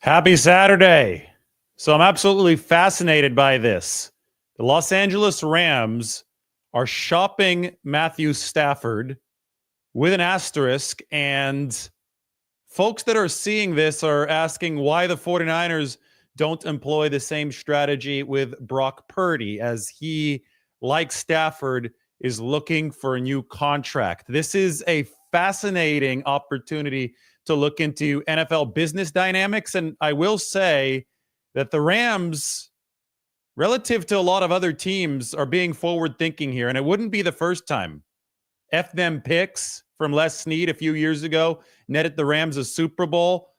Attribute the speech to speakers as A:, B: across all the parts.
A: Happy Saturday. So I'm absolutely fascinated by this. The Los Angeles Rams are shopping Matthew Stafford with an asterisk, and folks that are seeing this are asking why the 49ers don't employ the same strategy with Brock Purdy, as he, like Stafford, is looking for a new contract. This is a fascinating opportunity to look into NFL business dynamics. And I will say that the Rams, relative to a lot of other teams, are being forward thinking here. And it wouldn't be the first time. F them picks from Les Snead a few years ago netted the Rams a Super Bowl.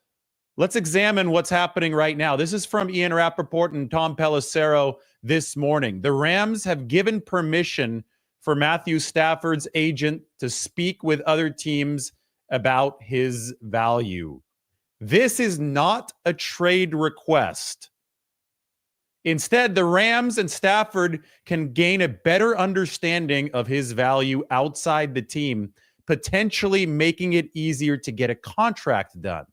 A: Let's examine what's happening right now. This is from Ian Rappaport and Tom Pelissero this morning. The Rams have given permission for Matthew Stafford's agent to speak with other teams about his value. This is not a trade request. Instead, the Rams and Stafford can gain a better understanding of his value outside the team, potentially making it easier to get a contract done.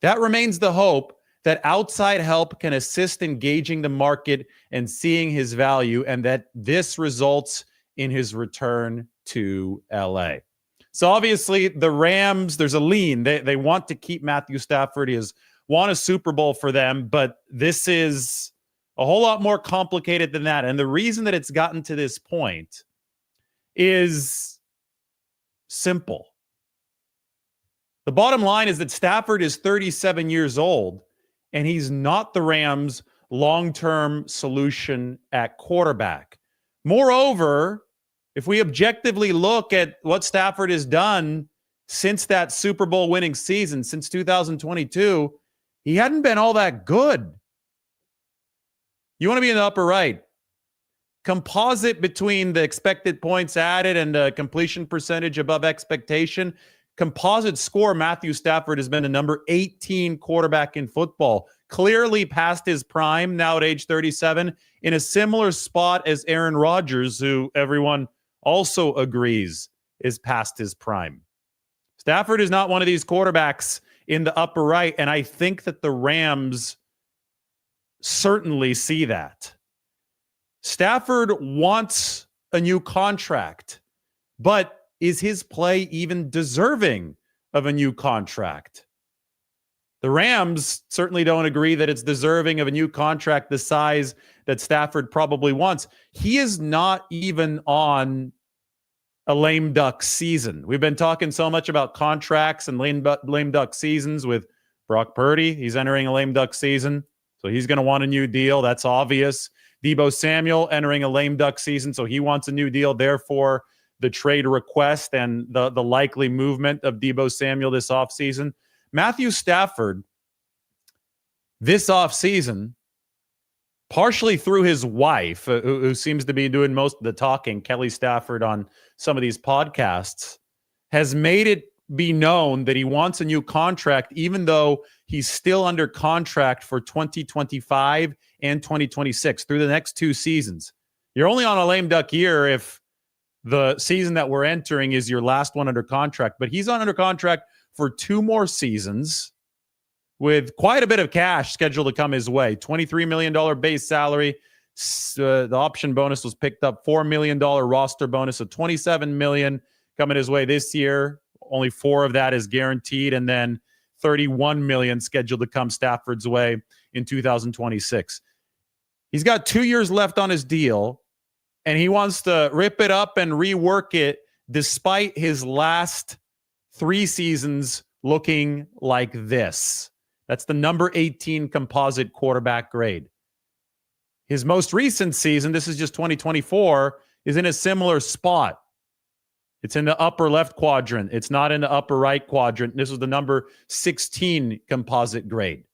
A: That remains the hope, that outside help can assist in gauging the market and seeing his value, and that this results in his return to LA. So obviously the Rams, there's a lean. They want to keep Matthew Stafford. He has won a Super Bowl for them, but this is a whole lot more complicated than that. And the reason that it's gotten to this point is simple. The bottom line is that Stafford is 37 years old, and he's not the Rams' long-term solution at quarterback. Moreover, if we objectively look at what Stafford has done since that Super Bowl winning season, since 2022, he hadn't been all that good. You want to be in the upper right. Composite between the expected points added and the completion percentage above expectation. Composite score, Matthew Stafford has been the number 18 quarterback in football. Clearly past his prime, now at age 37, in a similar spot as Aaron Rodgers, who everyone also agrees is past his prime. Stafford is not one of these quarterbacks in the upper right, and I think that the Rams certainly see that. Stafford wants a new contract, but is his play even deserving of a new contract? The Rams certainly don't agree that it's deserving of a new contract the size that Stafford probably wants. He is not even on a lame duck season. We've been talking so much about contracts and lame duck seasons with Brock Purdy. He's entering a lame duck season, so he's going to want a new deal. That's obvious. Deebo Samuel entering a lame duck season, so he wants a new deal. Therefore, the trade request and the likely movement of Deebo Samuel this offseason. Matthew Stafford, this offseason, partially through his wife, who seems to be doing most of the talking, Kelly Stafford, on some of these podcasts, has made it be known that he wants a new contract, even though he's still under contract for 2025 and 2026 through the next two seasons. You're only on a lame duck year if the season that we're entering is your last one under contract, but he's under contract for two more seasons with quite a bit of cash scheduled to come his way. $23 million base salary. The option bonus was picked up. $4 million roster bonus, so $27 million coming his way this year. Only $4 million of that is guaranteed, and then $31 million scheduled to come Stafford's way in 2026. He's got 2 years left on his deal, and he wants to rip it up and rework it despite his last 3 seasons looking like this. That's the number 18 composite quarterback grade. His most recent season, this is just 2024, is in a similar spot. It's in the upper left quadrant. It's not in the upper right quadrant. This was the number 16 composite grade.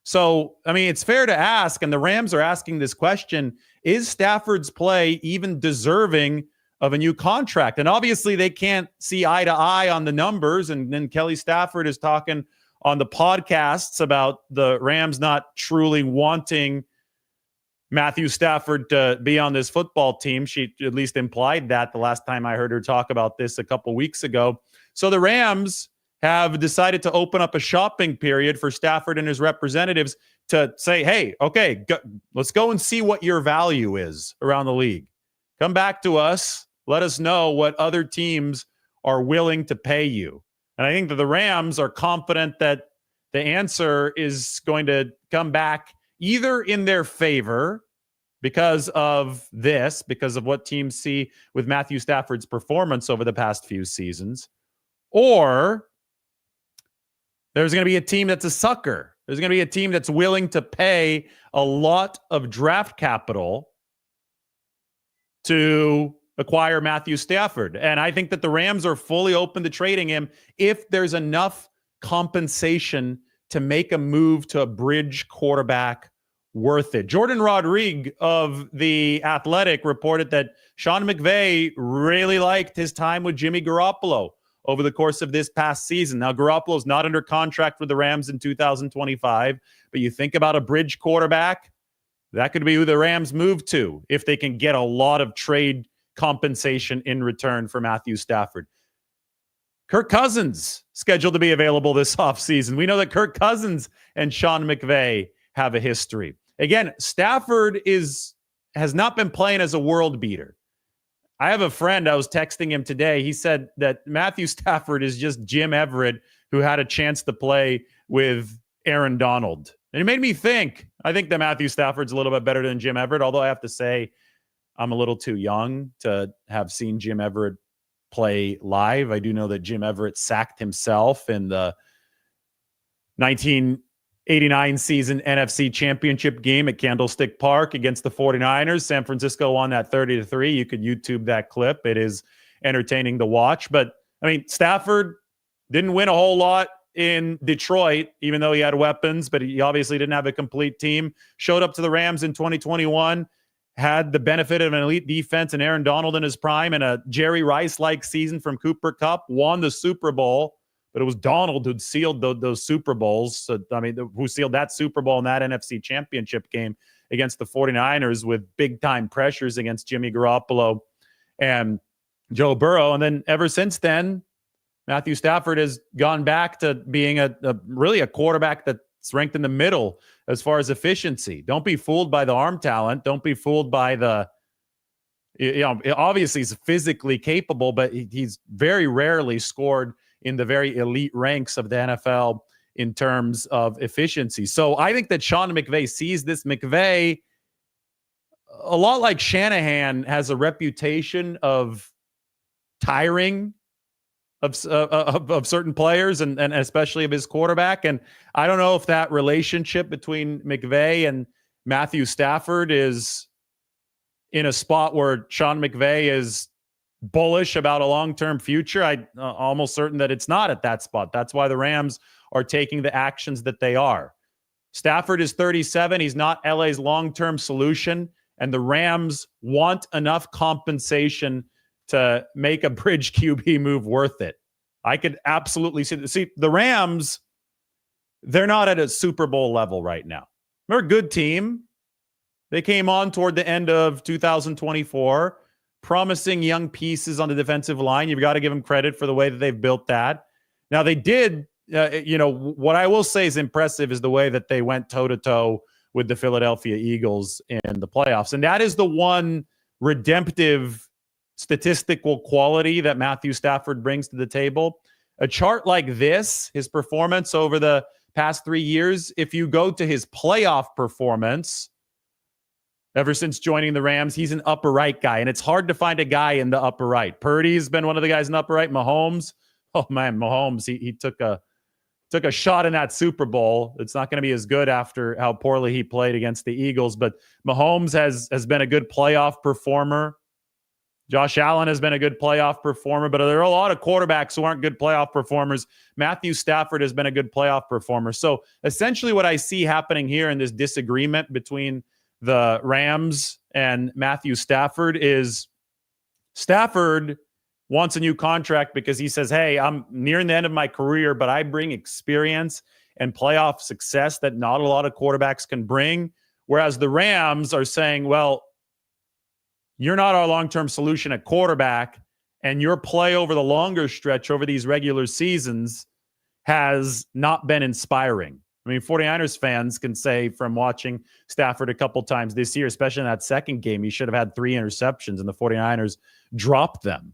A: So, I mean, it's fair to ask, and the Rams are asking this question, is Stafford's play even deserving of a new contract? And obviously they can't see eye to eye on the numbers. And then Kelly Stafford is talking on the podcasts about the Rams not truly wanting Matthew Stafford to be on this football team. She at least implied that the last time I heard her talk about this a couple weeks ago. So the Rams have decided to open up a shopping period for Stafford and his representatives to say, hey, okay, let's go and see what your value is around the league. Come back to us. Let us know what other teams are willing to pay you. And I think that the Rams are confident that the answer is going to come back either in their favor because of what teams see with Matthew Stafford's performance over the past few seasons, or there's going to be a team that's a sucker. There's going to be a team that's willing to pay a lot of draft capital to acquire Matthew Stafford. And I think that the Rams are fully open to trading him if there's enough compensation to make a move to a bridge quarterback worth it. Jordan Rodriguez of The Athletic reported that Sean McVey really liked his time with Jimmy Garoppolo over the course of this past season. Now, Garoppolo's not under contract with the Rams in 2025, but you think about a bridge quarterback, that could be who the Rams move to if they can get a lot of trade compensation in return for Matthew Stafford. Kirk Cousins scheduled to be available this offseason. We know that Kirk Cousins and Sean McVay have a history. Again, Stafford has not been playing as a world beater. I have a friend, I was texting him today. He said that Matthew Stafford is just Jim Everett who had a chance to play with Aaron Donald. And it made me think. I think that Matthew Stafford's a little bit better than Jim Everett, although I have to say I'm a little too young to have seen Jim Everett play live. I do know that Jim Everett sacked himself in the 1989 season NFC Championship game at Candlestick Park against the 49ers. San Francisco won that 30-3. You could YouTube that clip. It is entertaining to watch. But, I mean, Stafford didn't win a whole lot in Detroit, even though he had weapons, but he obviously didn't have a complete team. Showed up to the Rams in 2021, had the benefit of an elite defense and Aaron Donald in his prime and a Jerry Rice-like season from Cooper Kupp, won the Super Bowl, but it was Donald who'd sealed those Super Bowls. So, I mean, who sealed that Super Bowl and that NFC Championship game against the 49ers with big-time pressures against Jimmy Garoppolo and Joe Burrow. And then ever since then, Matthew Stafford has gone back to being really a quarterback that's ranked in the middle as far as efficiency. Don't be fooled by the arm talent. Don't be fooled by obviously he's physically capable, but he's very rarely scored in the very elite ranks of the NFL in terms of efficiency. So I think that Sean McVay sees this. McVay, a lot like Shanahan, has a reputation of tiring of certain players and especially of his quarterback. And I don't know if that relationship between McVay and Matthew Stafford is in a spot where Sean McVay is bullish about a long-term future. I'm almost certain that it's not at that spot. That's why the Rams are taking the actions that they are. Stafford is 37. He's not LA's long-term solution. And the Rams want enough compensation to make a bridge QB move worth it. I could absolutely see the Rams, they're not at a Super Bowl level right now. They're a good team. They came on toward the end of 2024, promising young pieces on the defensive line. You've got to give them credit for the way that they've built that. Now, they did, what I will say is impressive is the way that they went toe-to-toe with the Philadelphia Eagles in the playoffs. And that is the one redemptive statistical quality that Matthew Stafford brings to the table. A chart like this, his performance over the past 3 years, if you go to his playoff performance, ever since joining the Rams, he's an upper right guy, and it's hard to find a guy in the upper right. Purdy's been one of the guys in the upper right. Mahomes, he took a shot in that Super Bowl. It's not going to be as good after how poorly he played against the Eagles, but Mahomes has been a good playoff performer. Josh Allen has been a good playoff performer, but there are a lot of quarterbacks who aren't good playoff performers. Matthew Stafford has been a good playoff performer. So essentially what I see happening here in this disagreement between the Rams and Matthew Stafford is Stafford wants a new contract because he says, hey, I'm nearing the end of my career, but I bring experience and playoff success that not a lot of quarterbacks can bring. Whereas the Rams are saying, well, you're not our long-term solution at quarterback, and your play over the longer stretch over these regular seasons has not been inspiring. I mean, 49ers fans can say from watching Stafford a couple times this year, especially in that second game, he should have had 3 interceptions and the 49ers dropped them.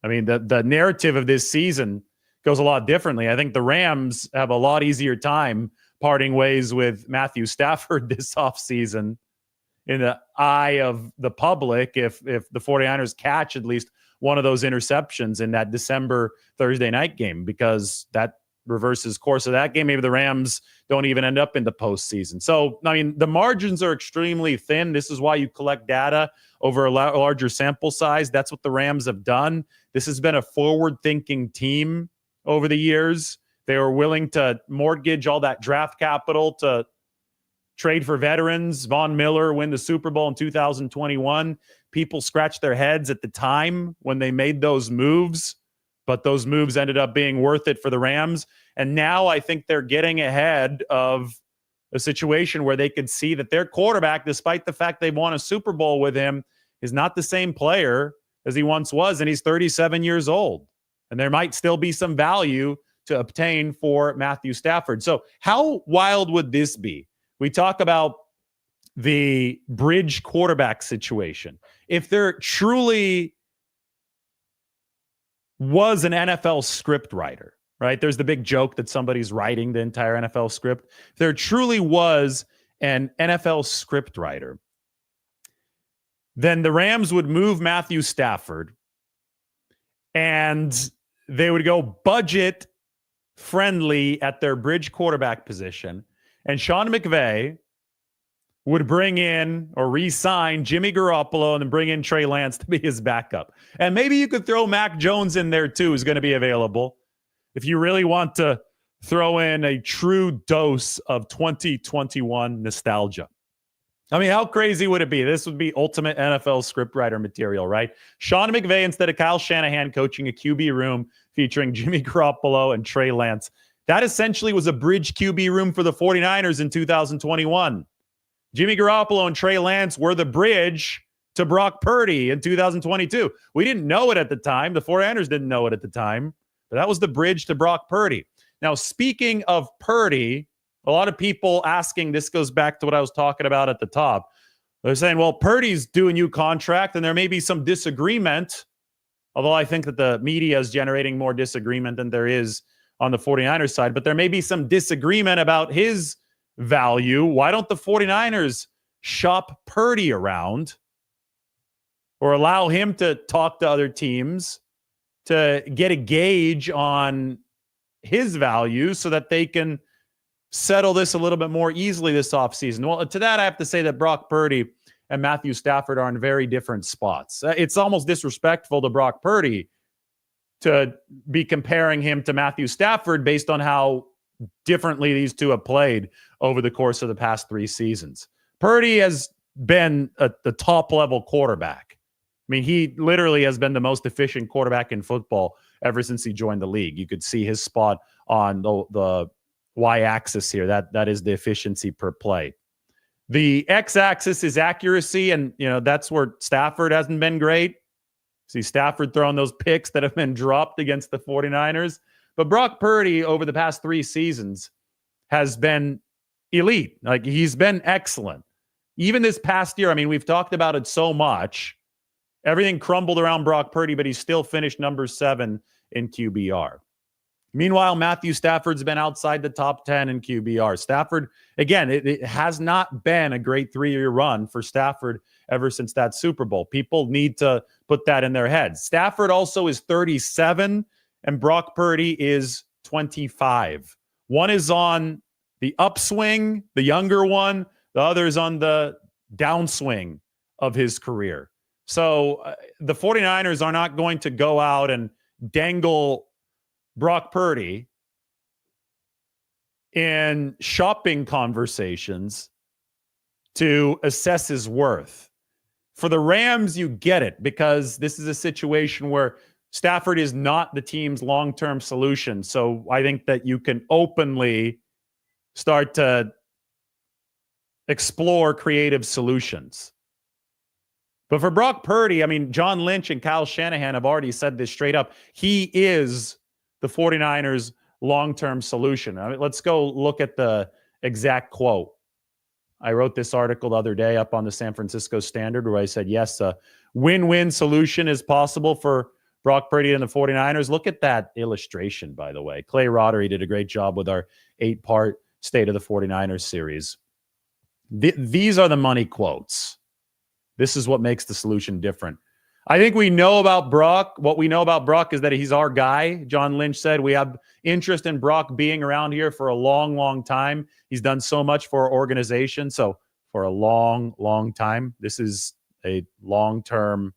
A: I mean, the narrative of this season goes a lot differently. I think the Rams have a lot easier time parting ways with Matthew Stafford this offseason in the eye of the public if the 49ers catch at least one of those interceptions in that December Thursday night game, because that reverses course of that game. Maybe the Rams don't even end up in the postseason. So, I mean, the margins are extremely thin. This is why you collect data over a larger sample size. That's what the Rams have done. This has been a forward-thinking team over the years. They were willing to mortgage all that draft capital to trade for veterans. Von Miller win the Super Bowl in 2021. People scratched their heads at the time when they made those moves, but those moves ended up being worth it for the Rams. And now I think they're getting ahead of a situation where they could see that their quarterback, despite the fact they've won a Super Bowl with him, is not the same player as he once was, and he's 37 years old. And there might still be some value to obtain for Matthew Stafford. So how wild would this be? We talk about the bridge quarterback situation. If there truly was an NFL script writer, right? There's the big joke that somebody's writing the entire NFL script. If there truly was an NFL script writer, then the Rams would move Matthew Stafford and they would go budget friendly at their bridge quarterback position. And Sean McVey would bring in or re-sign Jimmy Garoppolo and then bring in Trey Lance to be his backup. And maybe you could throw Mac Jones in there too, who's going to be available, if you really want to throw in a true dose of 2021 nostalgia. I mean, how crazy would it be? This would be ultimate NFL scriptwriter material, right? Sean McVay instead of Kyle Shanahan coaching a QB room featuring Jimmy Garoppolo and Trey Lance. That essentially was a bridge QB room for the 49ers in 2021. Jimmy Garoppolo and Trey Lance were the bridge to Brock Purdy in 2022. We didn't know it at the time. The 49ers didn't know it at the time, but that was the bridge to Brock Purdy. Now, speaking of Purdy, a lot of people asking, this goes back to what I was talking about at the top. They're saying, well, Purdy's due a new contract, and there may be some disagreement, although I think that the media is generating more disagreement than there is on the 49ers side, but there may be some disagreement about his value. Why don't the 49ers shop Purdy around or allow him to talk to other teams to get a gauge on his value so that they can settle this a little bit more easily this offseason? Well, to that, I have to say that Brock Purdy and Matthew Stafford are in very different spots. It's almost disrespectful to Brock Purdy to be comparing him to Matthew Stafford based on how differently these two have played over the course of the past 3 seasons. Purdy has been the top-level quarterback. I mean, he literally has been the most efficient quarterback in football ever since he joined the league. You could see his spot on the y-axis here. That is the efficiency per play. The x-axis is accuracy, and that's where Stafford hasn't been great. See Stafford throwing those picks that have been dropped against the 49ers. But Brock Purdy over the past 3 seasons has been elite. Like, he's been excellent. Even this past year, I mean, we've talked about it so much. Everything crumbled around Brock Purdy, but he still finished number 7 in QBR. Meanwhile, Matthew Stafford's been outside the top 10 in QBR. Stafford, again, it has not been a great 3-year run for Stafford ever since that Super Bowl. People need to put that in their heads. Stafford also is 37, and Brock Purdy is 25. One is on the upswing, the younger one. The other is on the downswing of his career. So the 49ers are not going to go out and dangle Brock Purdy in shopping conversations to assess his worth. For the Rams, you get it, because this is a situation where Stafford is not the team's long-term solution. So I think that you can openly start to explore creative solutions. But for Brock Purdy, I mean, John Lynch and Kyle Shanahan have already said this straight up. He is the 49ers' long-term solution. I mean, let's go look at the exact quote. I wrote this article the other day up on the San Francisco Standard where I said, yes, a win-win solution is possible for Brock Purdy and the 49ers. Look at that illustration, by the way. Clay Roddery did a great job with our 8-part State of the 49ers series. These are the money quotes. This is what makes the solution different. I think we know about Brock. What we know about Brock is that he's our guy. John Lynch said we have interest in Brock being around here for a long, long time. He's done so much for our organization. So for a long, long time, this is a long-term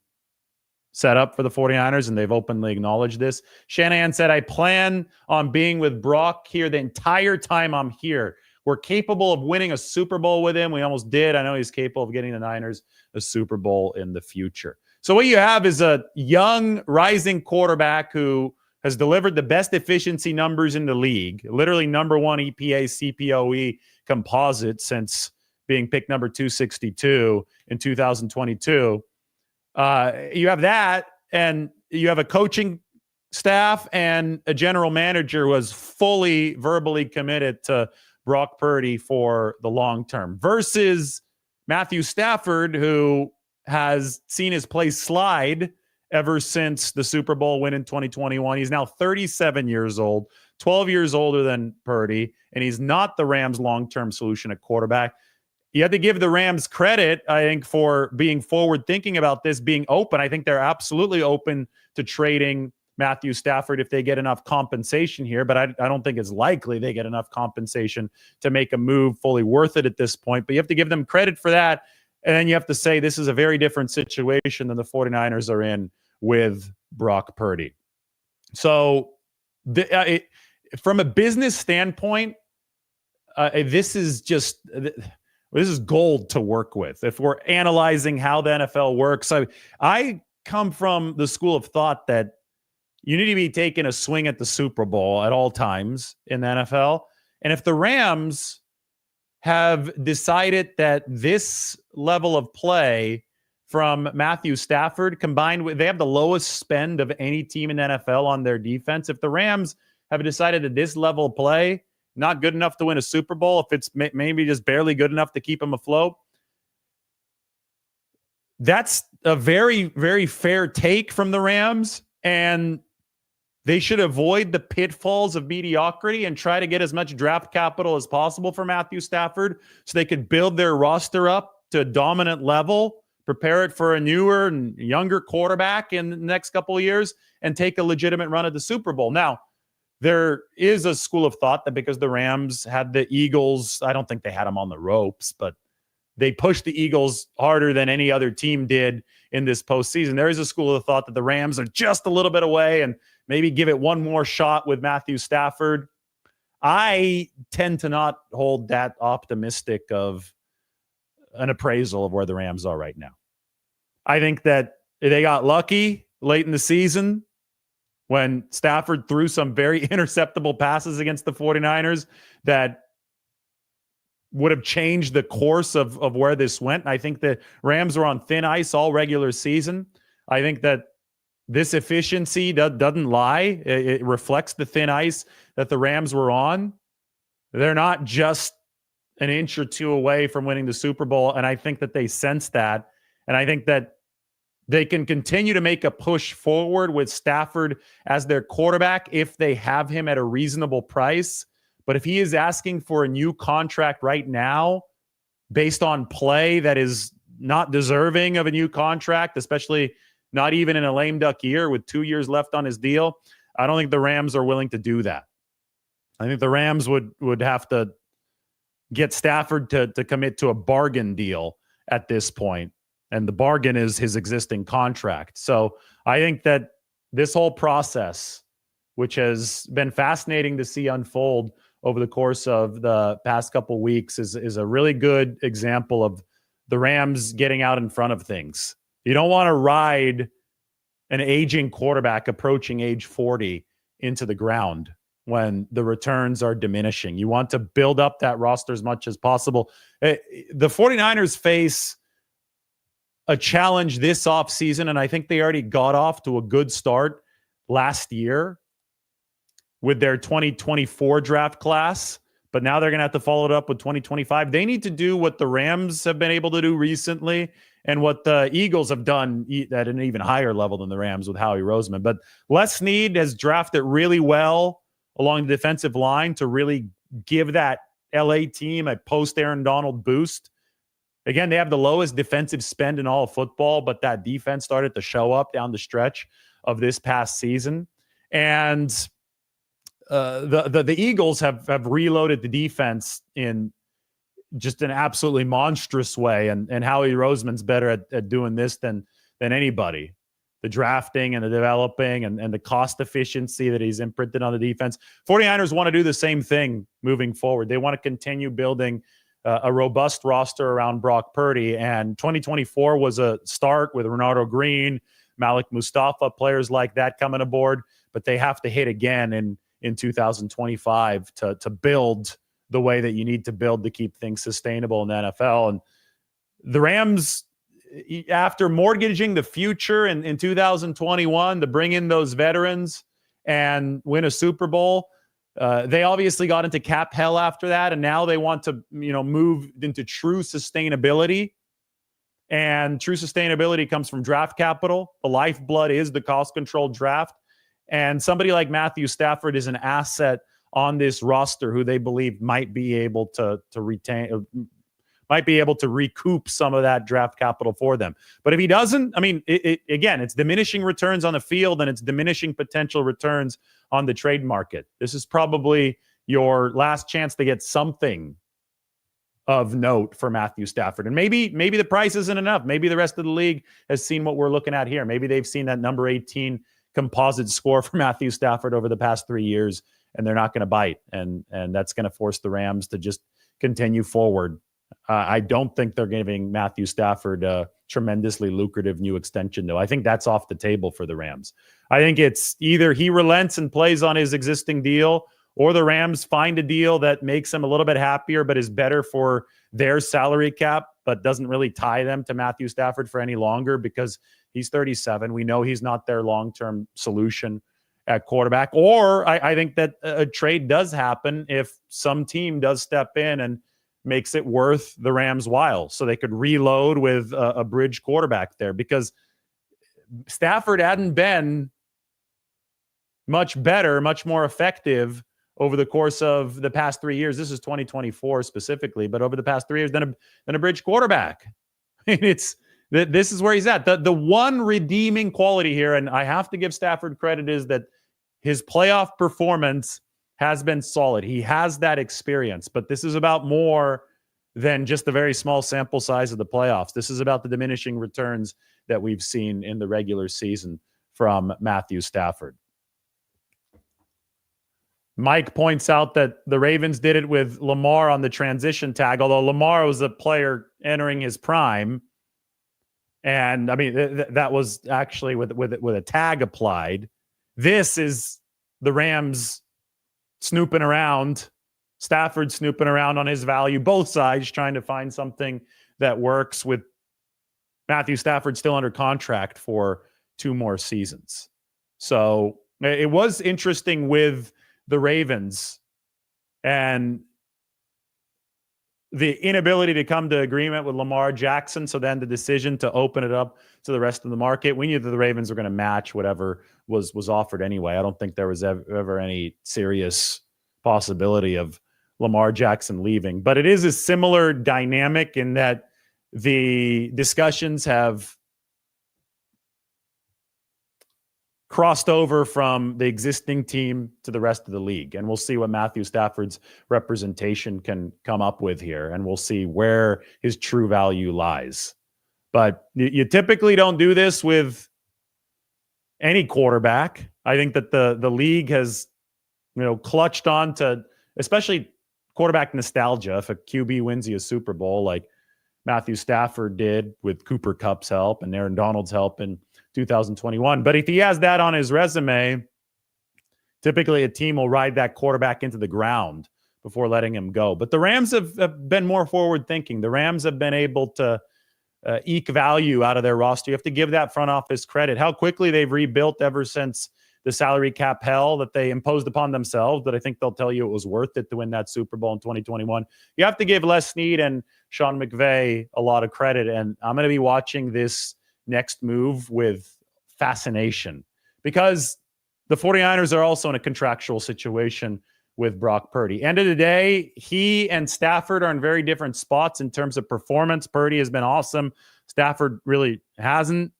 A: setup for the 49ers, and they've openly acknowledged this. Shanahan said, I plan on being with Brock here the entire time I'm here. We're capable of winning a Super Bowl with him. We almost did. I know he's capable of getting the Niners a Super Bowl in the future. So what you have is a young, rising quarterback who has delivered the best efficiency numbers in the league, literally number one EPA CPOE composite since being picked number 262 in 2022. You have that, and you have a coaching staff and a general manager who was fully verbally committed to Brock Purdy for the long term versus Matthew Stafford, who has seen his play slide ever since the Super Bowl win in 2021. He's now 37 years old, 12 years older than Purdy, and he's not the Rams' long-term solution at quarterback. You have to give the Rams credit, I think, for being forward-thinking about this, being open. I think they're absolutely open to trading Matthew Stafford if they get enough compensation here, but I don't think it's likely they get enough compensation to make a move fully worth it at this point. But you have to give them credit for that. And then you have to say this is a very different situation than the 49ers are in with Brock Purdy. So from a business standpoint, this is gold to work with. If we're analyzing how the NFL works, I come from the school of thought that you need to be taking a swing at the Super Bowl at all times in the NFL. And if the Rams have decided that this level of play from Matthew Stafford combined with, they have the lowest spend of any team in the NFL on their defense. If the Rams have decided that this level of play, not good enough to win a Super Bowl, if it's maybe just barely good enough to keep them afloat, that's a very, very fair take from the Rams. And they should avoid the pitfalls of mediocrity and try to get as much draft capital as possible for Matthew Stafford so they could build their roster up to a dominant level, prepare it for a newer and younger quarterback in the next couple of years, and take a legitimate run at the Super Bowl. Now, there is a school of thought that because the Rams had the Eagles, I don't think they had them on the ropes, but they pushed the Eagles harder than any other team did in this postseason. There is a school of thought that the Rams are just a little bit away and maybe give it one more shot with Matthew Stafford. I tend to not hold that optimistic of an appraisal of where the Rams are right now. I think that they got lucky late in the season when Stafford threw some very interceptable passes against the 49ers that would have changed the course of where this went. And I think the Rams were on thin ice all regular season. I think that this efficiency doesn't lie. It reflects the thin ice that the Rams were on. They're not just an inch or two away from winning the Super Bowl, and I think that they sense that. And I think that they can continue to make a push forward with Stafford as their quarterback if they have him at a reasonable price. But if he is asking for a new contract right now based on play that is not deserving of a new contract, especially not even in a lame duck year with 2 years left on his deal, I don't think the Rams are willing to do that. I think the Rams would have to get Stafford to commit to a bargain deal at this point. And the bargain is his existing contract. So I think that this whole process, which has been fascinating to see unfold over the course of the past couple weeks, is a really good example of the Rams getting out in front of things. You don't want to ride an aging quarterback approaching age 40 into the ground when the returns are diminishing. You want to build up that roster as much as possible. The 49ers face a challenge this offseason, and I think they already got off to a good start last year with their 2024 draft class, but now they're going to have to follow it up with 2025. They need to do what the Rams have been able to do recently and what the Eagles have done at an even higher level than the Rams with Howie Roseman. But Les Snead has drafted really well along the defensive line to really give that LA team a post-Aaron Donald boost. Again, they have the lowest defensive spend in all of football, but that defense started to show up down the stretch of this past season. And the Eagles have reloaded the defense in just an absolutely monstrous way. And Howie Roseman's better at doing this than anybody. The drafting and the developing and the cost efficiency that he's imprinted on the defense. 49ers want to do the same thing moving forward. They want to continue building a robust roster around Brock Purdy. And 2024 was a start with Ronaldo Green, Malik Mustafa, players like that coming aboard. But they have to hit again in 2025 to build the way that you need to build to keep things sustainable in the NFL. And the Rams, after mortgaging the future in 2021 to bring in those veterans and win a Super Bowl, they obviously got into cap hell after that, and now they want to, move into true sustainability. And true sustainability comes from draft capital. The lifeblood is the cost-controlled draft. And somebody like Matthew Stafford is an asset on this roster who they believe might be able to retain, might be able to recoup some of that draft capital for them. But if he doesn't, again, it's diminishing returns on the field and it's diminishing potential returns on the trade market. This is probably your last chance to get something of note for Matthew Stafford. And maybe the price isn't enough. Maybe the rest of the league has seen what we're looking at here. Maybe they've seen that number 18 composite score for Matthew Stafford over the past 3 years, and they're not going to bite. And that's going to force the Rams to just continue forward. I don't think they're giving Matthew Stafford a tremendously lucrative new extension, though. I think that's off the table for the Rams. I think it's either he relents and plays on his existing deal, or the Rams find a deal that makes him a little bit happier but is better for their salary cap, but doesn't really tie them to Matthew Stafford for any longer because he's 37. We know he's not their long-term solution at quarterback. Or I think that a trade does happen if some team does step in and makes it worth the Rams' while, so they could reload with a bridge quarterback there, because Stafford hadn't been much better, much more effective over the course of the past 3 years. This is 2024 specifically, but over the past 3 years, than a bridge quarterback. This is where he's at. The one redeeming quality here, and I have to give Stafford credit, is that his playoff performance has been solid. He has that experience, but this is about more than just the very small sample size of the playoffs. This is about the diminishing returns that we've seen in the regular season from Matthew Stafford. Mike points out that the Ravens did it with Lamar on the transition tag, although Lamar was a player entering his prime. And that was actually with a tag applied. This is the Rams snooping around, Stafford snooping around on his value, both sides trying to find something that works, with Matthew Stafford still under contract for 2 more seasons. So it was interesting with the Ravens and the inability to come to agreement with Lamar Jackson. So then the decision to open it up to the rest of the market. We knew that the Ravens were going to match whatever was offered anyway. I don't think there was ever any serious possibility of Lamar Jackson leaving. But it is a similar dynamic in that the discussions have crossed over from the existing team to the rest of the league. And we'll see what Matthew Stafford's representation can come up with here. And we'll see where his true value lies. But you typically don't do this with any quarterback. I think that the league has, clutched on to, especially quarterback nostalgia. If a QB wins you a Super Bowl, like Matthew Stafford did with Cooper Kupp's help and Aaron Donald's help in 2021. But if he has that on his resume, typically a team will ride that quarterback into the ground before letting him go. But the Rams have been more forward thinking. The Rams have been able to eke value out of their roster. You have to give that front office credit. How quickly they've rebuilt ever since the salary cap hell that they imposed upon themselves, but I think they'll tell you it was worth it to win that Super Bowl in 2021. You have to give Les Snead and Sean McVey a lot of credit, and I'm going to be watching this next move with fascination because the 49ers are also in a contractual situation with Brock Purdy. End of the day, he and Stafford are in very different spots in terms of performance. Purdy has been awesome. Stafford really hasn't,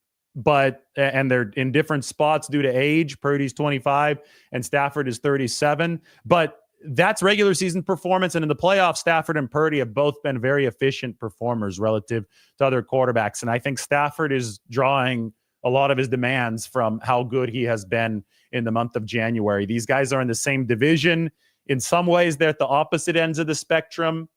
A: and they're in different spots due to age. Purdy's 25 and Stafford is 37. But that's regular season performance. And in the playoffs, Stafford and Purdy have both been very efficient performers relative to other quarterbacks. And I think Stafford is drawing a lot of his demands from how good he has been in the month of January. These guys are in the same division. In some ways, they're at the opposite ends of the spectrum,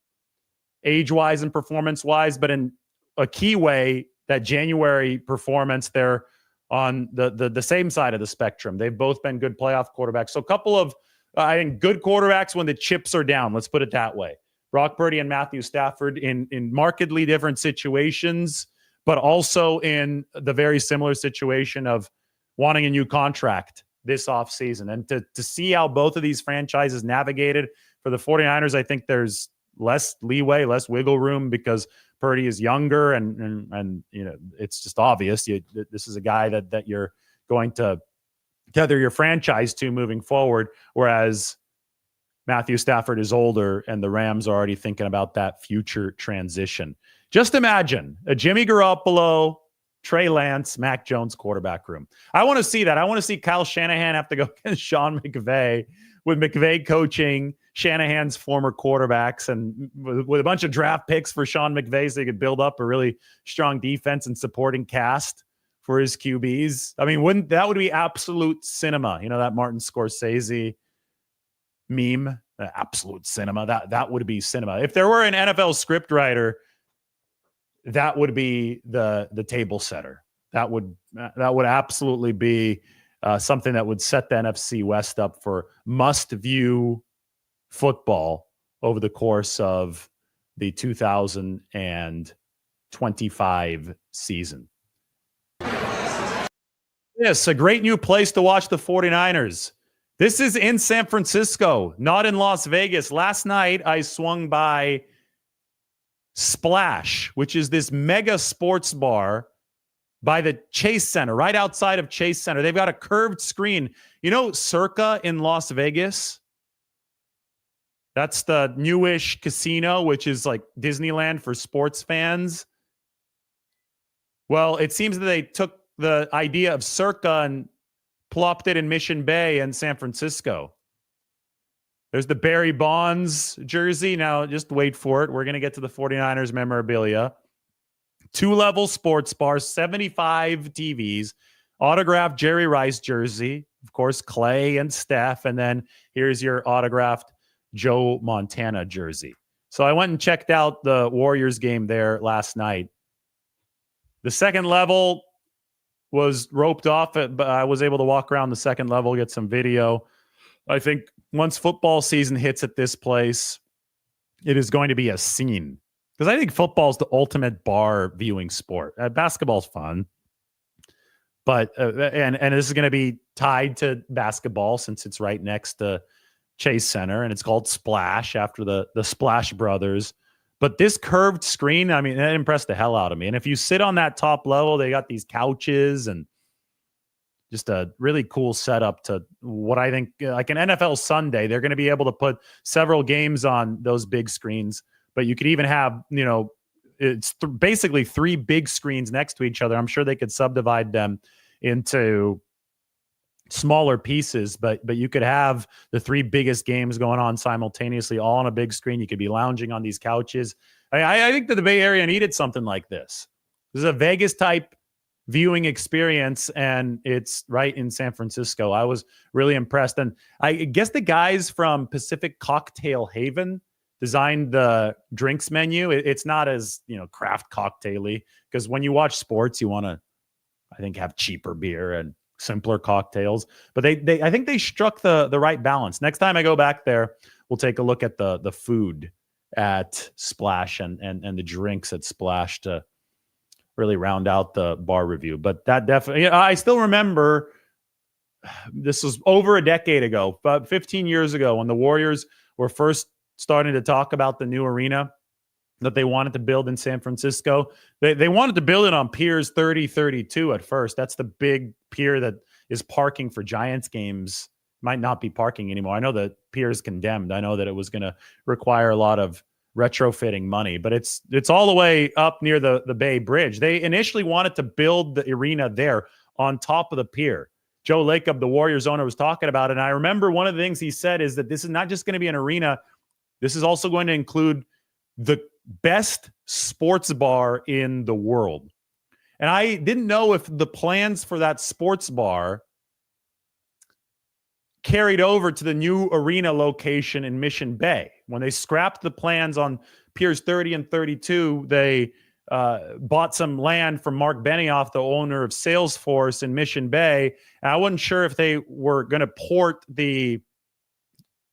A: age-wise and performance-wise. But in a key way, that January performance, they're on the same side of the spectrum. They've both been good playoff quarterbacks. So a couple of, I think, good quarterbacks when the chips are down. Let's put it that way. Brock Purdy and Matthew Stafford in markedly different situations, but also in the very similar situation of wanting a new contract this offseason. And to see how both of these franchises navigated for the 49ers, I think there's less leeway, less wiggle room because Purdy is younger and you know, it's just obvious. This is a guy that you're going to tether your franchise to moving forward, whereas Matthew Stafford is older and the Rams are already thinking about that future transition. Just imagine a Jimmy Garoppolo, Trey Lance, Mac Jones quarterback room. I want to see that. I want to see Kyle Shanahan have to go against Sean McVay, with McVay coaching Shanahan's former quarterbacks and with a bunch of draft picks for Sean McVay so he could build up a really strong defense and supporting cast for his QBs. I mean, that would be absolute cinema. You know, that Martin Scorsese meme, absolute cinema. That would be cinema. If there were an NFL script writer, that would be the table setter. That would absolutely be something that would set the NFC West up for must-view football over the course of the 2025 season. Yes, a great new place to watch the 49ers. This is in San Francisco, not in Las Vegas. Last night, I swung by Splash, which is this mega sports bar by the Chase Center, right outside of Chase Center. They've got a curved screen. You know, Circa in Las Vegas? That's the newish casino, which is like Disneyland for sports fans. Well, it seems that they took the idea of Circa and plopped it in Mission Bay in San Francisco. There's the Barry Bonds jersey. Now, just wait for it. We're going to get to the 49ers memorabilia. 2-level sports bar, 75 TVs, autographed Jerry Rice jersey, of course, Clay and Steph, and then here's your autographed Joe Montana jersey. So I went and checked out the Warriors game there last night. The second level was roped off, but I was able to walk around the second level, get some video. I think once football season hits at this place, it is going to be a scene. Because I think football is the ultimate bar viewing sport. Basketball's fun. But, and this is going to be tied to basketball since it's right next to Chase Center, and it's called Splash after the Splash Brothers. But this curved screen, I mean, that impressed the hell out of me. And if you sit on that top level, they got these couches and just a really cool setup to what I think, like an NFL Sunday. They're going to be able to put several games on those big screens, but you could even have, you know, it's basically 3 big screens next to each other. I'm sure they could subdivide them into smaller pieces, but you could have the 3 biggest games going on simultaneously, all on a big screen. You could be lounging on these couches. I think that the Bay Area needed something like this. This is a Vegas type viewing experience, and it's right in San Francisco. I was really impressed. And I guess the guys from Pacific Cocktail Haven designed the drinks menu. It's not as, you know, craft cocktaily, because when you watch sports, you want to, I think, have cheaper beer and simpler cocktails. But they I think they struck the right balance. Next time I go back there, we'll take a look at the food at Splash and the drinks at Splash to really round out the bar review. But that definitely, I still remember this was over a decade ago, about 15 years ago, when the Warriors were first starting to talk about the new arena that they wanted to build in San Francisco. They wanted to build it on Piers 3032 at first. That's the big pier that is parking for Giants games. Might not be parking anymore. I know that pier is condemned. I know that it was going to require a lot of retrofitting money, but it's all the way up near the Bay Bridge. They initially wanted to build the arena there on top of the pier. Joe Lacob, the Warriors owner, was talking about it. And I remember one of the things he said is that this is not just going to be an arena. This is also going to include the best sports bar in the world. And I didn't know if the plans for that sports bar carried over to the new arena location in Mission Bay. When they scrapped the plans on Piers 30 and 32, they bought some land from Mark Benioff, the owner of Salesforce in Mission Bay. And I wasn't sure if they were going to port the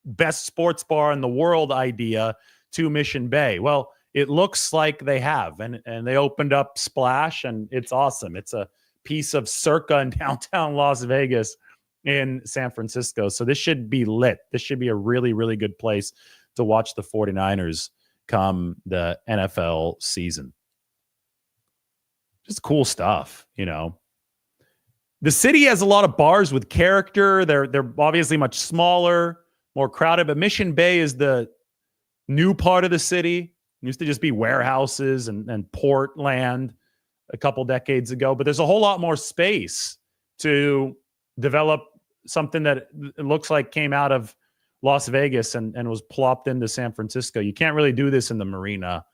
A: best sports bar in the world idea to Mission Bay. Well, it looks like they have, and they opened up Splash, and it's awesome. It's a piece of circa in downtown Las Vegas in San Francisco. So this should be lit. This should be a really, really good place to watch the 49ers come the NFL season. Just cool stuff, you know. The city has a lot of bars with character. They're obviously much smaller, more crowded, but Mission Bay is the new part of the city. It used to just be warehouses and port land a couple decades ago, but there's a whole lot more space to develop something that it looks like came out of Las Vegas and was plopped into San Francisco. You can't really do this in the marina.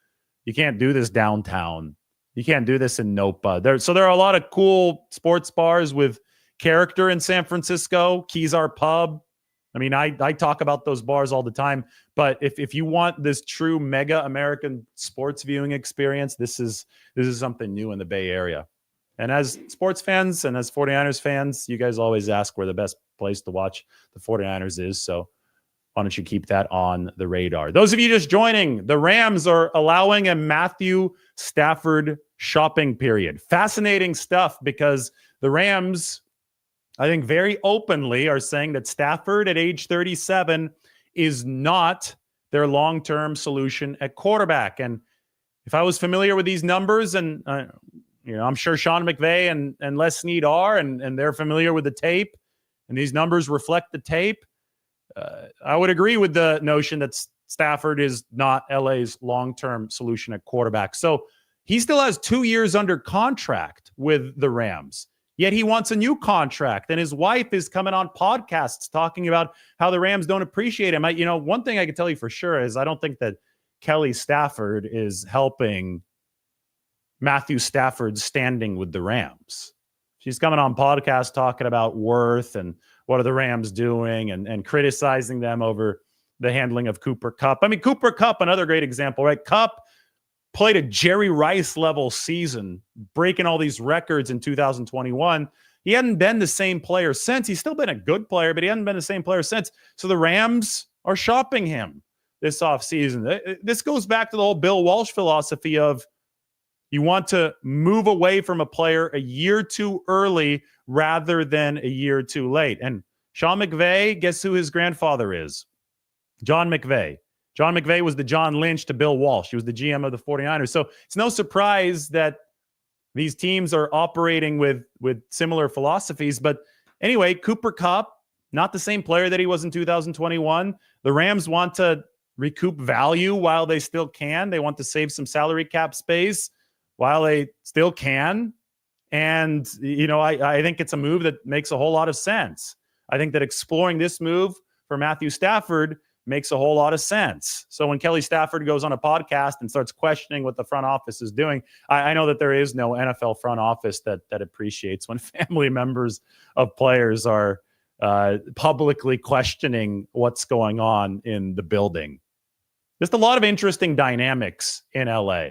A: You can't do this downtown. You can't do this in Nopa. So there are a lot of cool sports bars with character in San Francisco. Kezar Pub. I mean, I talk about those bars all the time, but if you want this true mega American sports viewing experience, this is something new in the Bay Area. And as sports fans and as 49ers fans, you guys always ask where the best place to watch the 49ers is. So why don't you keep that on the radar? Those of you just joining, the Rams are allowing a Matthew Stafford shopping period. Fascinating stuff, because the Rams, I think, very openly are saying that Stafford at age 37 is not their long-term solution at quarterback. And if I was familiar with these numbers, and I'm sure Sean McVey and Les Snead are, and they're familiar with the tape, and these numbers reflect the tape, I would agree with the notion that Stafford is not LA's long-term solution at quarterback. So he still has 2 years under contract with the Rams. Yet he wants a new contract, and his wife is coming on podcasts talking about how the Rams don't appreciate him. One thing I can tell you for sure is I don't think that Kelly Stafford is helping Matthew Stafford's standing with the Rams. She's coming on podcasts talking about worth and what are the Rams doing, and criticizing them over the handling of Cooper Kupp. I mean, Cooper Kupp, another great example, right? Kupp played a Jerry Rice level season, breaking all these records in 2021. He hadn't been the same player since. He's still been a good player, but he hadn't been the same player since. So the Rams are shopping him this offseason. This goes back to the whole Bill Walsh philosophy of you want to move away from a player a year too early rather than a year too late. And Sean McVay, guess who his grandfather is? John McVay. John McVay was the John Lynch to Bill Walsh. He was the GM of the 49ers. So it's no surprise that these teams are operating with similar philosophies. But anyway, Cooper Kupp, not the same player that he was in 2021. The Rams want to recoup value while they still can. They want to save some salary cap space while they still can. And, I think it's a move that makes a whole lot of sense. I think that exploring this move for Matthew Stafford makes a whole lot of sense. So when Kelly Stafford goes on a podcast and starts questioning what the front office is doing, I know that there is no NFL front office that appreciates when family members of players are publicly questioning what's going on in the building. Just a lot of interesting dynamics in LA.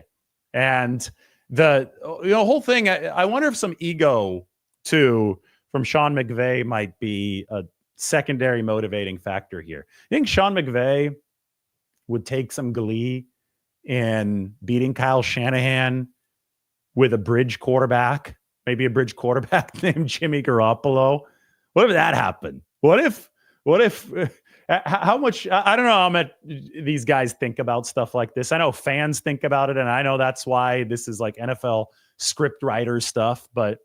A: And the whole thing, I wonder if some ego too from Sean McVay might be a secondary motivating factor here. I think Sean McVay would take some glee in beating Kyle Shanahan with a bridge quarterback, maybe a bridge quarterback named Jimmy Garoppolo, What if that happened? What if how much, I don't know how much these guys think about stuff like this. I know fans think about it, and I know that's why this is like NFL script writer stuff, but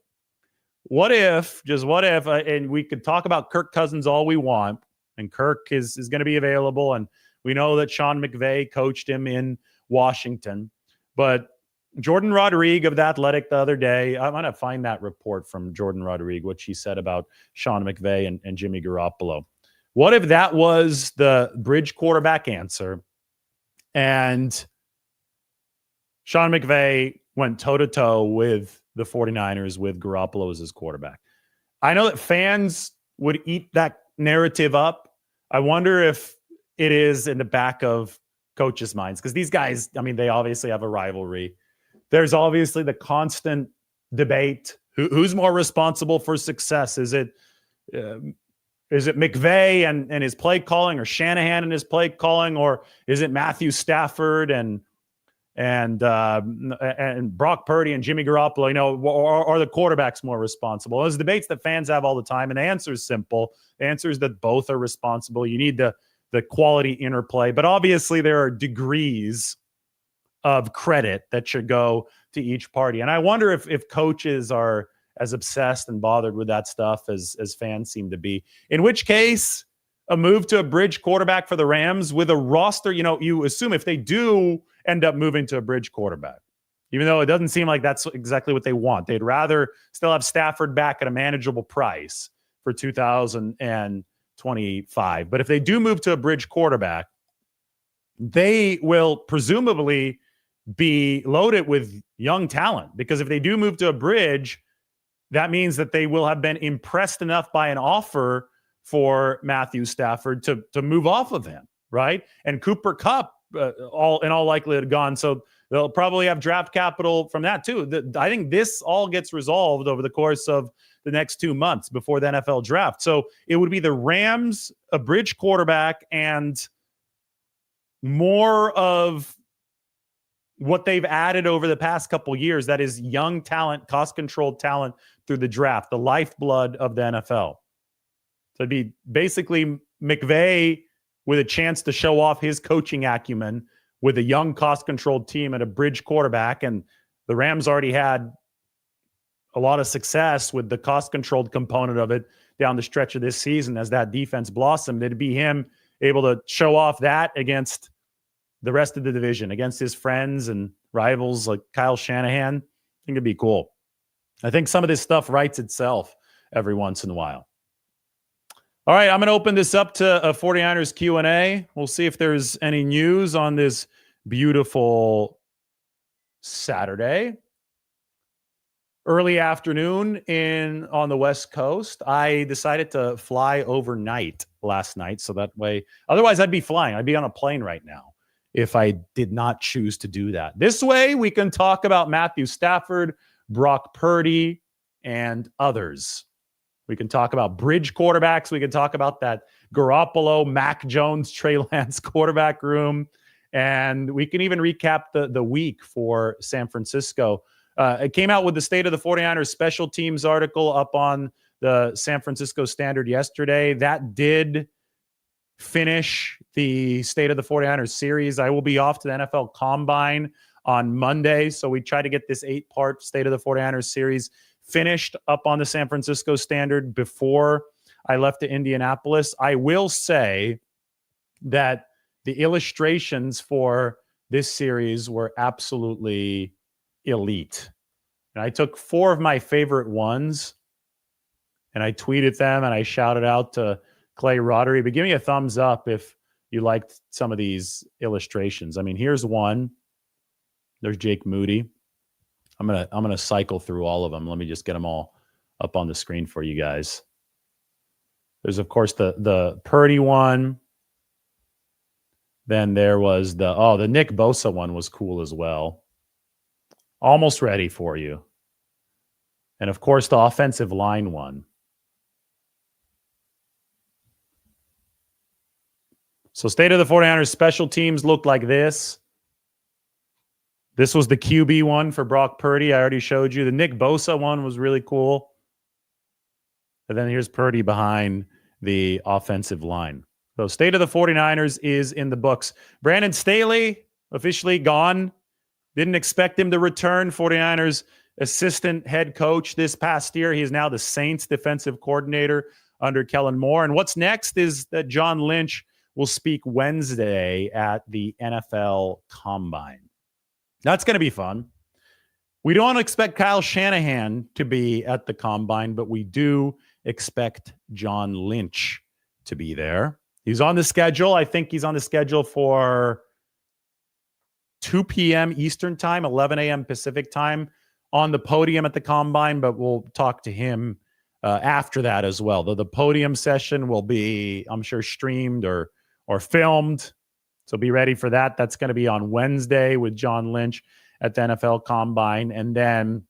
A: what if, and we could talk about Kirk Cousins all we want, and Kirk is going to be available, and we know that Sean McVey coached him in Washington, but Jordan Rodriguez of The Athletic the other day, I'm going to find that report from Jordan Rodriguez, what she said about Sean McVey and Jimmy Garoppolo. What if that was the bridge quarterback answer and Sean McVey went toe-to-toe with the 49ers with Garoppolo as his quarterback? I know that fans would eat that narrative up. I wonder if it is in the back of coaches' minds, because these guys, I mean, they obviously have a rivalry. There's obviously the constant debate. Who's more responsible for success? Is it McVey and his play calling, or Shanahan and his play calling, or is it Matthew Stafford and Brock Purdy and Jimmy Garoppolo? You know, or are the quarterbacks more responsible? Those debates that fans have all the time, and the answer is simple. The answer is that both are responsible. You need the quality interplay, but obviously there are degrees of credit that should go to each party. And I wonder if coaches are as obsessed and bothered with that stuff as fans seem to be. In which case, a move to a bridge quarterback for the Rams with a roster, you know, you assume if they do end up moving to a bridge quarterback, even though it doesn't seem like that's exactly what they want. They'd rather still have Stafford back at a manageable price for 2025. But if they do move to a bridge quarterback, they will presumably be loaded with young talent, because if they do move to a bridge, that means that they will have been impressed enough by an offer for Matthew Stafford to move off of him, right? And Cooper Kupp, in all likelihood, gone. So they'll probably have draft capital from that too. I think this all gets resolved over the course of the next 2 months before the NFL draft. So it would be the Rams, a bridge quarterback, and more of what they've added over the past couple of years, that is young talent, cost-controlled talent through the draft, the lifeblood of the NFL. So it'd be basically McVay with a chance to show off his coaching acumen with a young, cost-controlled team and a bridge quarterback. And the Rams already had a lot of success with the cost-controlled component of it down the stretch of this season as that defense blossomed. It'd be him able to show off that against the rest of the division, against his friends and rivals like Kyle Shanahan. I think it'd be cool. I think some of this stuff writes itself every once in a while. All right, I'm going to open this up to a 49ers Q&A. We'll see if there's any news on this beautiful Saturday. Early afternoon on the West Coast. I decided to fly overnight last night, so that way, otherwise I'd be flying. I'd be on a plane right now if I did not choose to do that. This way, we can talk about Matthew Stafford, Brock Purdy, and others. We can talk about bridge quarterbacks. We can talk about that Garoppolo, Mac Jones, Trey Lance quarterback room. And we can even recap the week for San Francisco. It came out with the State of the 49ers special teams article up on the San Francisco Standard yesterday. That did finish the State of the 49ers series. I will be off to the NFL Combine on Monday, so we try to get this 8-part State of the 49ers series finished up on the San Francisco Standard before I left to Indianapolis. I will say that the illustrations for this series were absolutely elite. And I took 4 of my favorite ones and I tweeted them and I shouted out to Clay Roddery. But give me a thumbs up if you liked some of these illustrations. I mean, here's one. There's Jake Moody. I'm gonna cycle through all of them. Let me just get them all up on the screen for you guys. There's of course the Purdy one. Then there was the Nick Bosa one was cool as well. Almost ready for you. And of course the offensive line one. So State of the 49ers special teams looked like this. This was the QB one for Brock Purdy. I already showed you. The Nick Bosa one was really cool. And then here's Purdy behind the offensive line. So state of the 49ers is in the books. Brandon Staley officially gone. Didn't expect him to return. 49ers assistant head coach this past year. He is now the Saints defensive coordinator under Kellen Moore. And what's next is that John Lynch will speak Wednesday at the NFL Combine. That's going to be fun. We don't expect Kyle Shanahan to be at the Combine, but we do expect John Lynch to be there. He's on the schedule. I think he's on the schedule for 2 p.m. Eastern time, 11 a.m. Pacific time on the podium at the Combine, but we'll talk to him after that as well. Though the podium session will be, I'm sure, streamed or filmed. So be ready for that. That's going to be on Wednesday with John Lynch at the NFL Combine. And then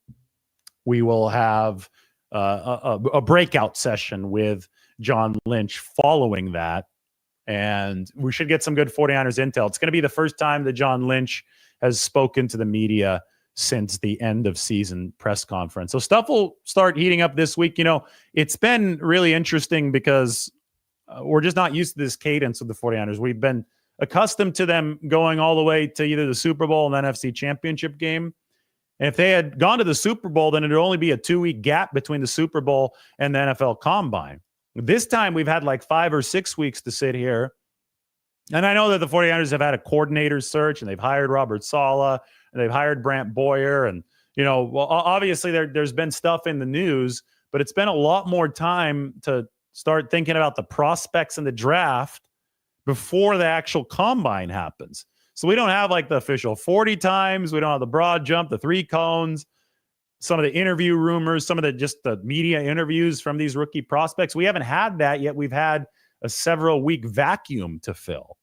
A: we will have a breakout session with John Lynch following that. And we should get some good 49ers intel. It's going to be the first time that John Lynch has spoken to the media since the end of season press conference. So stuff will start heating up this week. You know, it's been really interesting because we're just not used to this cadence of the 49ers. We've been accustomed to them going all the way to either the Super Bowl and NFC Championship game. And if they had gone to the Super Bowl, then it'd only be a 2-week gap between the Super Bowl and the NFL Combine. This time we've had like 5 or 6 weeks to sit here. And I know that the 49ers have had a coordinator search and they've hired Robert Saleh and they've hired Brant Boyer. And, you know, well, obviously there's been stuff in the news, but it's been a lot more time to start thinking about the prospects in the draft before the actual Combine happens. So we don't have like the official 40 times. We don't have the broad jump, the 3 cones, some of the interview rumors, some of the media interviews from these rookie prospects. We haven't had that yet. We've had a several week vacuum to fill.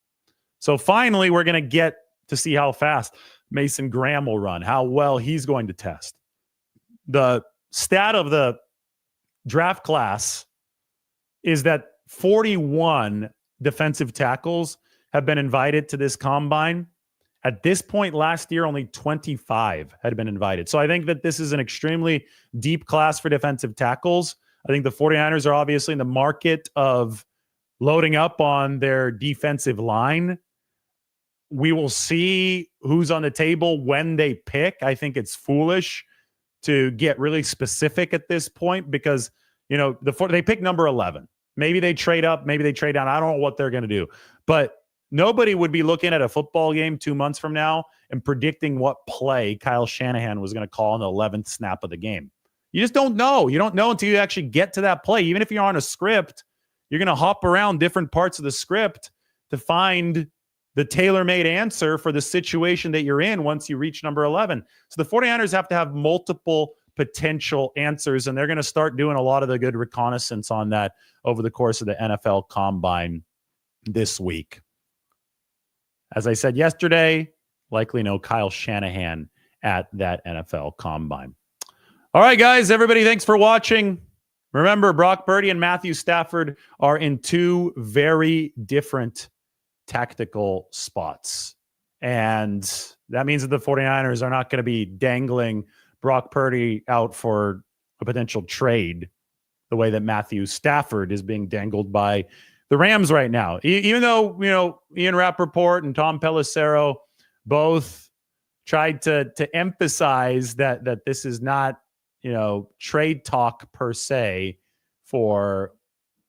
A: So finally, we're going to get to see how fast Mason Graham will run, how well he's going to test. The stat of the draft class is that 41 defensive tackles have been invited to this Combine. At this point last year, only 25 had been invited. So I think that this is an extremely deep class for defensive tackles. I think the 49ers are obviously in the market of loading up on their defensive line. We will see who's on the table when they pick. I think it's foolish to get really specific at this point because, you know, they pick number 11. Maybe they trade up, maybe they trade down. I don't know what they're going to do. But nobody would be looking at a football game 2 months from now and predicting what play Kyle Shanahan was going to call on the 11th snap of the game. You just don't know. You don't know until you actually get to that play. Even if you're on a script, you're going to hop around different parts of the script to find the tailor-made answer for the situation that you're in once you reach number 11. So the 49ers have to have multiple potential answers, and they're going to start doing a lot of the good reconnaissance on that over the course of the NFL Combine this week. As I said yesterday, likely no Kyle Shanahan at that NFL Combine. All right, guys, everybody, thanks for watching. Remember, Brock Purdy and Matthew Stafford are in 2 very different tactical spots. And that means that the 49ers are not going to be dangling Brock Purdy out for a potential trade the way that Matthew Stafford is being dangled by the Rams right now. Even though, you know, Ian Rappaport and Tom Pelissero both tried to emphasize that this is not, you know, trade talk per se for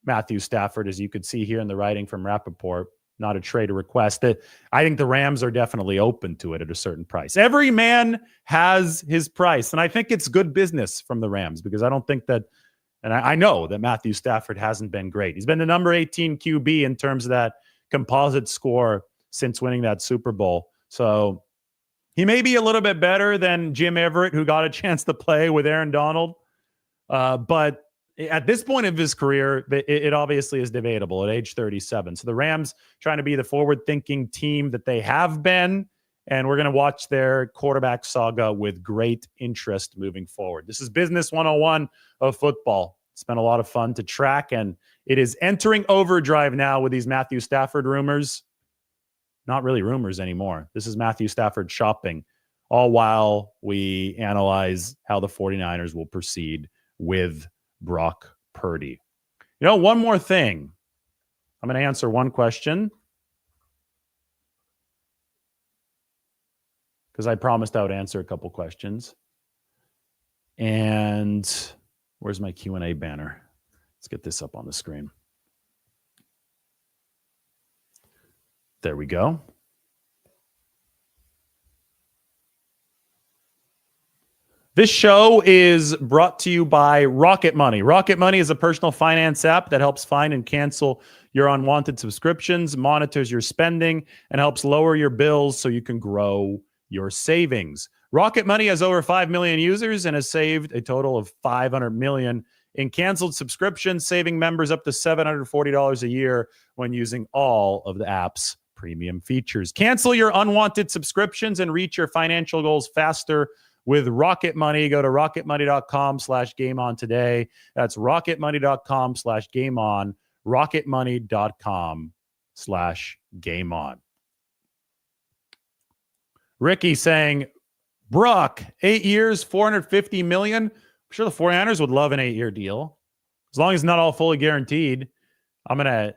A: Matthew Stafford, as you could see here in the writing from Rappaport, not a trade request. That I think the Rams are definitely open to it at a certain price. Every man has his price, and I think it's good business from the Rams because I don't think that, and I know that Matthew Stafford hasn't been great. He's been the number 18 QB in terms of that composite score since winning that Super Bowl. So he may be a little bit better than Jim Everett, who got a chance to play with Aaron Donald. But at this point of his career, it obviously is debatable at age 37. So the Rams trying to be the forward-thinking team that they have been, and we're going to watch their quarterback saga with great interest moving forward. This is Business 101 of football. It's been a lot of fun to track, and it is entering overdrive now with these Matthew Stafford rumors. Not really rumors anymore. This is Matthew Stafford shopping, all while we analyze how the 49ers will proceed with Brock Purdy. You know, one more thing. I'm going to answer one question because I promised I would answer a couple questions. And where's my Q&A banner? Let's get this up on the screen. There we go. This show is brought to you by Rocket Money. Rocket Money is a personal finance app that helps find and cancel your unwanted subscriptions, monitors your spending, and helps lower your bills so you can grow your savings. Rocket Money has over 5 million users and has saved a total of $500 million in canceled subscriptions, saving members up to $740 a year when using all of the app's premium features. Cancel your unwanted subscriptions and reach your financial goals faster with Rocket Money. Go to rocketmoney.com/gameon today. That's rocketmoney.com/gameon. rocketmoney.com/gameon. Ricky saying, Brock, 8 years, $450 million. I'm sure the 49ers would love an 8-year deal. As long as it's not all fully guaranteed. I'm going to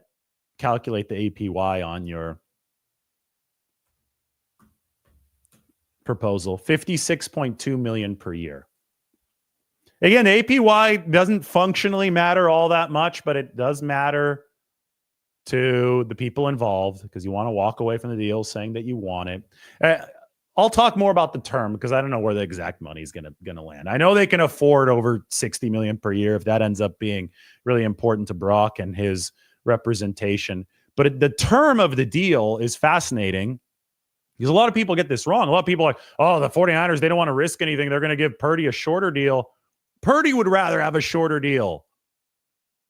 A: calculate the APY on your proposal. $56.2 million per year. Again, the APY doesn't functionally matter all that much, but it does matter to the people involved because you want to walk away from the deal saying that you want it. I'll talk more about the term because I don't know where the exact money is going to land. I know they can afford over $60 million per year if that ends up being really important to Brock and his representation. But the term of the deal is fascinating because a lot of people get this wrong. A lot of people are like, oh, the 49ers, they don't want to risk anything. They're going to give Purdy a shorter deal. Purdy would rather have a shorter deal.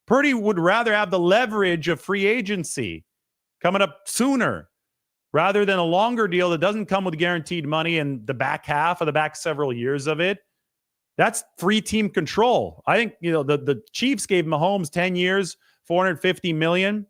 A: Purdy would rather have the leverage of free agency coming up sooner rather than a longer deal that doesn't come with guaranteed money in the back half of the back several years of it. That's free team control. I think, the Chiefs gave Mahomes 10 years, $450 million,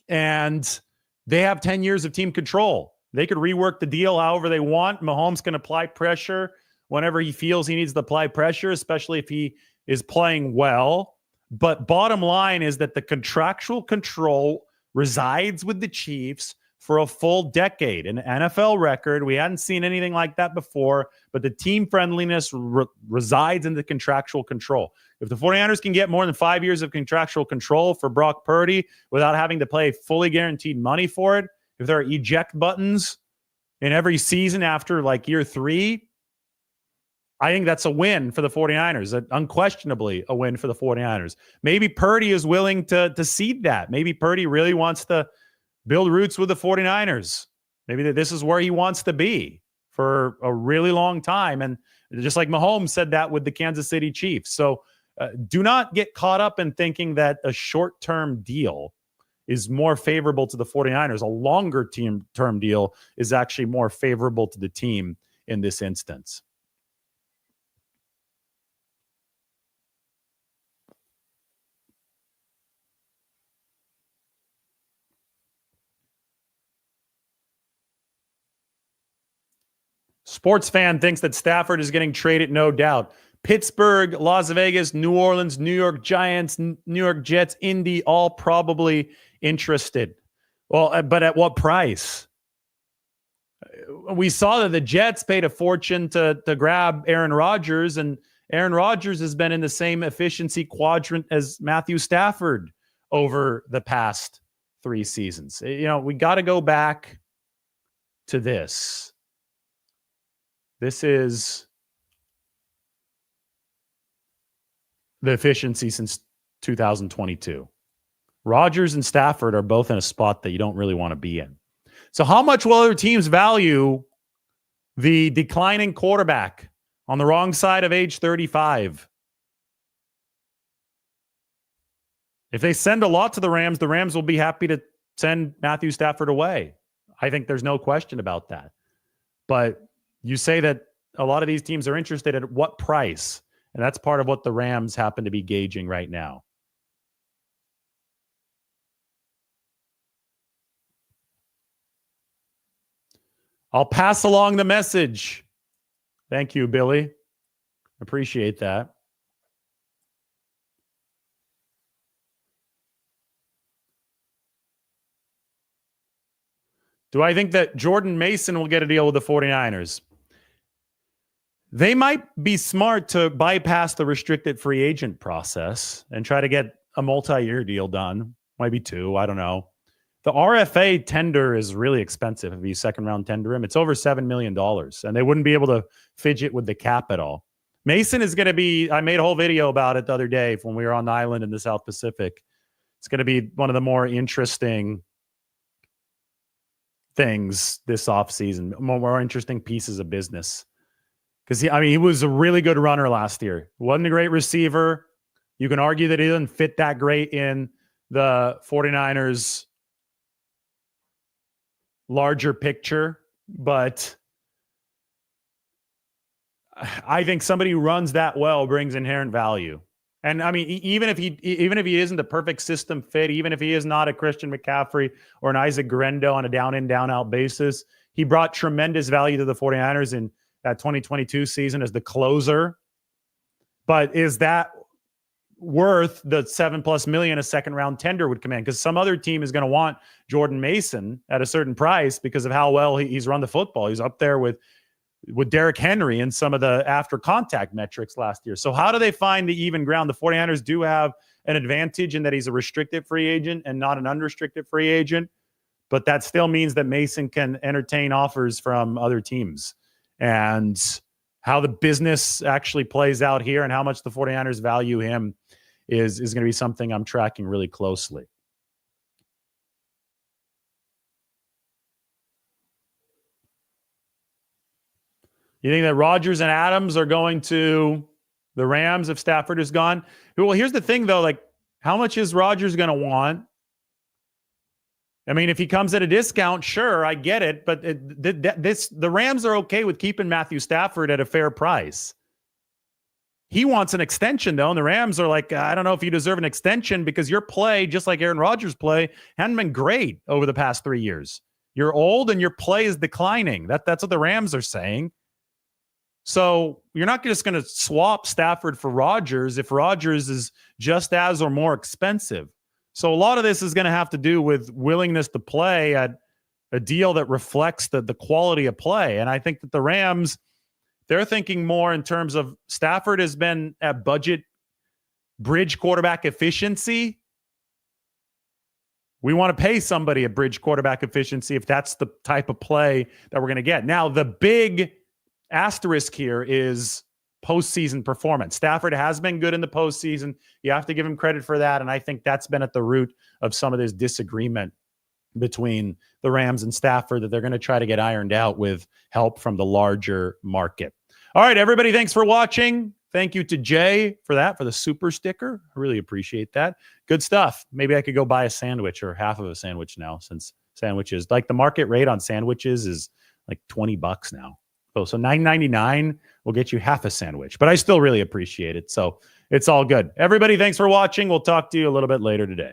A: and they have 10 years of team control. They could rework the deal however they want. Mahomes can apply pressure whenever he feels he needs to apply pressure, especially if he is playing well. But bottom line is that the contractual control resides with the Chiefs for a full decade. An NFL record. We hadn't seen anything like that before, but the team friendliness resides in the contractual control. If the 49ers can get more than 5 years of contractual control for Brock Purdy without having to pay fully guaranteed money for it, if there are eject buttons in every season after like year 3, I think that's a win for the 49ers. Unquestionably a win for the 49ers. Maybe Purdy is willing to cede that. Maybe Purdy really wants to build roots with the 49ers. Maybe this is where he wants to be for a really long time. And just like Mahomes said that with the Kansas City Chiefs. So do not get caught up in thinking that a short-term deal is more favorable to the 49ers. A longer term deal is actually more favorable to the team in this instance. Sports fan thinks that Stafford is getting traded, no doubt. Pittsburgh, Las Vegas, New Orleans, New York Giants, New York Jets, Indy, all probably interested. Well, but at what price? We saw that the Jets paid a fortune to grab Aaron Rodgers, and Aaron Rodgers has been in the same efficiency quadrant as Matthew Stafford over the past 3 seasons. We got to go back to this. This is the efficiency since 2022. Rodgers and Stafford are both in a spot that you don't really want to be in. So how much will other teams value the declining quarterback on the wrong side of age 35? If they send a lot to the Rams will be happy to send Matthew Stafford away. I think there's no question about that. But you say that a lot of these teams are interested at what price? And that's part of what the Rams happen to be gauging right now. I'll pass along the message. Thank you, Billy. Appreciate that. Do I think that Jordan Mason will get a deal with the 49ers? They might be smart to bypass the restricted free agent process and try to get a multi-year deal done. Might be 2. I don't know. The RFA tender is really expensive if you second-round tender him. It's over $7 million, and they wouldn't be able to fidget with the cap at all. Mason is going to be, I made a whole video about it the other day when we were on the island in the South Pacific. It's going to be one of the more interesting things this offseason, more interesting pieces of business. Because, he was a really good runner last year. Wasn't a great receiver. You can argue that he didn't fit that great in the 49ers' larger picture, but I think somebody who runs that well brings inherent value. And even if he isn't the perfect system fit, even if he is not a Christian McCaffrey or an Isaac Grendo on a down in, down out basis, he brought tremendous value to the 49ers in that 2022 season as the closer. But is that worth the $7+ million a second round tender would command? Because some other team is going to want Jordan Mason at a certain price because of how well he's run the football. He's up there with Derrick Henry in some of the after contact metrics last year. So how do they find the even ground? The 49ers do have an advantage in that he's a restricted free agent and not an unrestricted free agent, but that still means that Mason can entertain offers from other teams. And how the business actually plays out here and how much the 49ers value him is going to be something I'm tracking really closely. You think that Rodgers and Adams are going to the Rams if Stafford is gone? Well, here's the thing, though. How much is Rodgers going to want? If he comes at a discount, sure, I get it. But the Rams are okay with keeping Matthew Stafford at a fair price. He wants an extension, though, and the Rams are like, I don't know if you deserve an extension because your play, just like Aaron Rodgers' play, hadn't been great over the past 3 years. You're old and your play is declining. That's what the Rams are saying. So you're not just going to swap Stafford for Rodgers if Rodgers is just as or more expensive. So a lot of this is going to have to do with willingness to play at a deal that reflects the quality of play. And I think that the Rams, they're thinking more in terms of Stafford has been at budget bridge quarterback efficiency. We want to pay somebody a bridge quarterback efficiency if that's the type of play that we're going to get. Now, the big asterisk here is postseason performance. Stafford has been good in the postseason. You have to give him credit for that. And I think that's been at the root of some of this disagreement between the Rams and Stafford that they're going to try to get ironed out with help from the larger market. All right, everybody, thanks for watching. Thank you to Jay for the super sticker. I really appreciate that. Good stuff. Maybe I could go buy a sandwich or half of a sandwich now, since sandwiches, the market rate on sandwiches is like $20 now. So $9.99 will get you half a sandwich, but I still really appreciate it. So it's all good. Everybody, thanks for watching. We'll talk to you a little bit later today.